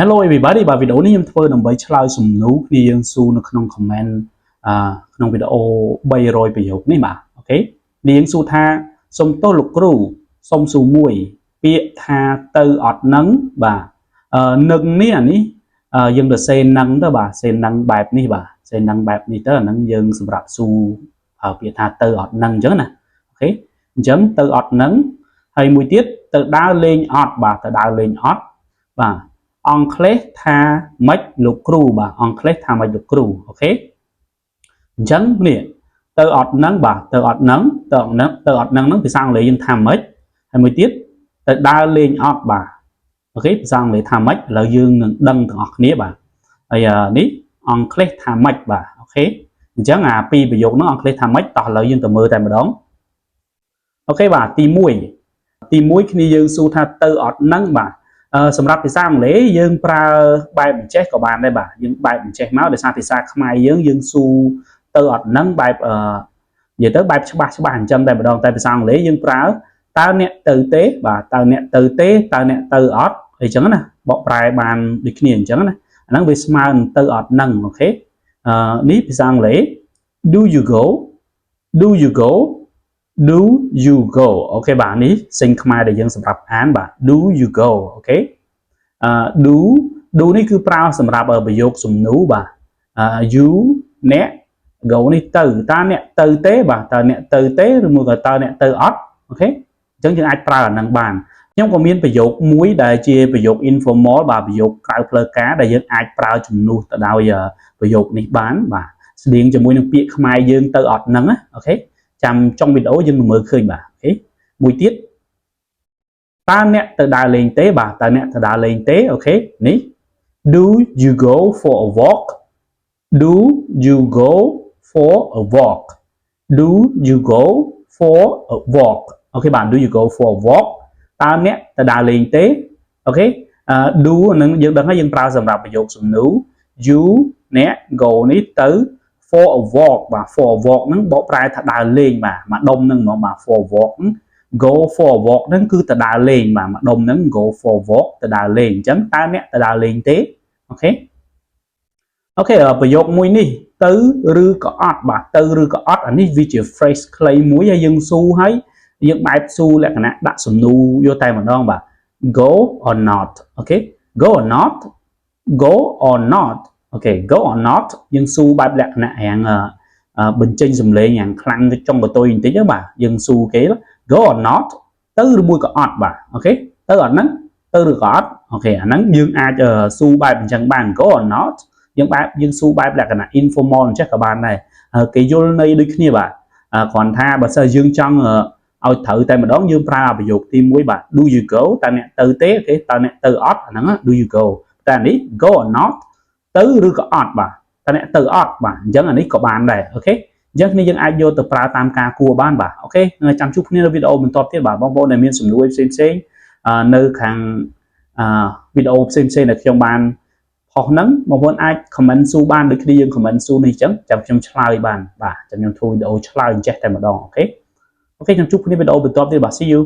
Hello everybody បាទវីដេអូនេះខ្ញុំធ្វើដើម្បីឆ្លើយសំណួរគ្នាយើងសួរនៅក្នុង comment ក្នុងវីដេអូ300ប្រយោគនេះបាទអូខេនាងសួរថាសុំទោសលោកគ្រូសុំសួរមួយពាក្យថាទៅអត់នឹងបាទនឹងនេះអានេះយើងទៅសេនឹងទៅបាទសេនឹងបែបនេះបាទសេនឹងបែបនេះទៅអានឹងយើងសម្រាប់សួរពាក្យថាទៅអត់នឹងអញ្ចឹងណាអូខេអញ្ចឹងទៅអត់នឹងហើយមួយទៀតទៅដើរលេងអត់បាទទៅដើរលេងអត់បាទអង់គ្លេសថាម៉េចលោកគ្រូបាទអង់គ្លេសថាម៉េចលោកគ្រូអូខេអញ្ចឹងនេះទៅអត់នឹងបាទទៅអត់នឹងហ្នឹងភាសាអង់គ្លេសយើងថាម៉េចហើយមួយទៀតទៅដើរលេងអត់បាទអូខេភាសាអង់គ្លេសថាម៉េចឥឡូវយើងនឹងដឹងទាំងអស់គ្នាបាទហើយនេះអង់គ្លេសថាម៉េចបាទអូខេអញ្ចឹងអាពីរប្រយោគហ្នឹងអង់គ្លេសថាម៉េចតោះឥឡូវយើងទៅមើលតែម្ដងអូខេបាទទី1គ្នាយើងសួរថាទៅអត់នឹងបាទសម្រាប់ភាសាអង់គ្លេសយើងប្រើបែបបញ្ចេះក៏បានដែរបាទយើងបែបបញ្ចេះមកដោយសារភាសាខ្មែរយើងសួរទៅអត់នឹងបែបនិយាយទៅបែបច្បាស់អញ្ចឹងតែម្ដងតែភាសាអង់គ្លេសយើងប្រើតើអ្នកទៅទេបាទតើអ្នកទៅទេតើអ្នកទៅអត់អីចឹងណាបកប្រែបានដូចគ្នាអញ្ចឹងណាអាហ្នឹងវាស្មើនឹងទៅអត់នឹងអូខេនេះភាសាអង់គ្លេស do you go do you go do you go អូខេបាទនេះសេញខ្មែរដែលយើងសម្រាប់អានបាទ do you go អូខេdo នេះគឺប្រើសម្រាប់ប្រយោគសំណួរបាទyou អ្នក go នេះទៅតើអ្នកទៅទេបាទតើអ្នកទៅទេឬមួយក៏តើអ្នកទៅអត់អូខេអញ្ចឹងយើងអាចប្រើអានឹងបានខ្ញុំក៏មានប្រយោគមួយដែលជាប្រយោគ informal បាទប្រយោគក្រៅផ្លូវការដែលយើងអាចប្រើជំនួសទៅដោយប្រយោគនេះបានបាទស្តៀងជាមួយនឹងពាក្យខ្មែរយើងទៅអត់នឹងណាអូខេចាំចុងវីដេអូយើងនឹងមើលឃើញបាទអូខេមួយទៀតតើអ្នកទៅដើរលេងទេបាទតើអ្នកទៅដើរលេងទេអូខេនេះ do you go for a walk do you go for a walk do you go for a walk អូខេបាទ do you go for a walk តើអ្នកទៅដើរលេងទេអូខេdo នឹងយើងដឹងហើយយើងប្រើសម្រាប់ប្រយោគសំណួរ you អ្នក go នេះទៅ for a walk បាទ for a walk ហ្នឹងបកប្រែថាដើរលេងបាទមួយដុំហ្នឹងហ្មងបាទ for a walk ហ្នឹង go for a walk ហ្នឹងគឺទៅដើរលេងបាទមួយដុំហ្នឹង go for a walk ទៅដើរលេងអញ្ចឹងតើអ្នកទៅដើរលេងទេអូខេប្រយោគមួយនេះទៅឬក៏អត់បាទទៅឬក៏អត់អានេះវាជា phrase ខ្លីមួយហើយយើងស៊ូហើយយើងបែបស៊ូលក្ខណៈដាក់សំណួរយកតែម្ដងបាទ go or not អូខេ go or not go or not អូខេ go or not យើងស៊ូបែបលក្ខណៈរាងបញ្ចេញសំឡេងយ៉ាងខ្លាំងទៅចុងកតុយបន្តិចបាទយើងស៊ូគេ go or not ទៅឬមួយក៏អត់បាទអូខេទៅអត់ហ្នឹងទៅឬក៏អត់អូខេអាហ្នឹងយើងអាចស៊ូបែបអញ្ចឹងបាន go or not យើងស៊ូបែបលក្ខណៈ informal អញ្ចឹងក៏បានដែរគេយល់ន័យដូចគ្នាបាទគ្រាន់ថាបើសិនយើងចង់ឲ្យត្រូវតែម្ដងយើងប្រើប្រយោគទី1បាទ do you go តើអ្នកទៅទេអូខេតើអ្នកទៅអត់អាហ្នឹង do you go តែនេះ go or not ទៅឬក៏អត់បាទតើអ្នកទៅអត់បាទអញ្ចឹងអានេះក៏បានដែរអូខេអញ្ចឹងគ្នាយើងអាចយកទៅប្រើតាមការគួរបានបាទអូខេចាំជួបគ្នានៅវីដេអូបន្តទៀតបាទបងប្អូនដែលមានសំណួរផ្សេងនៅខាងវីដេអូផ្សេងដែលខ្ញុំបានផុសហ្នឹងបងប្អូនអាច comment សួរបានដូចគ្នាយើង comment សួរនេះអញ្ចឹងចាំខ្ញុំឆ្លើយបានបាទចាំខ្ញុំធ្វើវីដេអូឆ្លើយចេះតែម្ដងអូខេចាំជួបគ្នាវីដេអូបន្តទៀតបាទ see you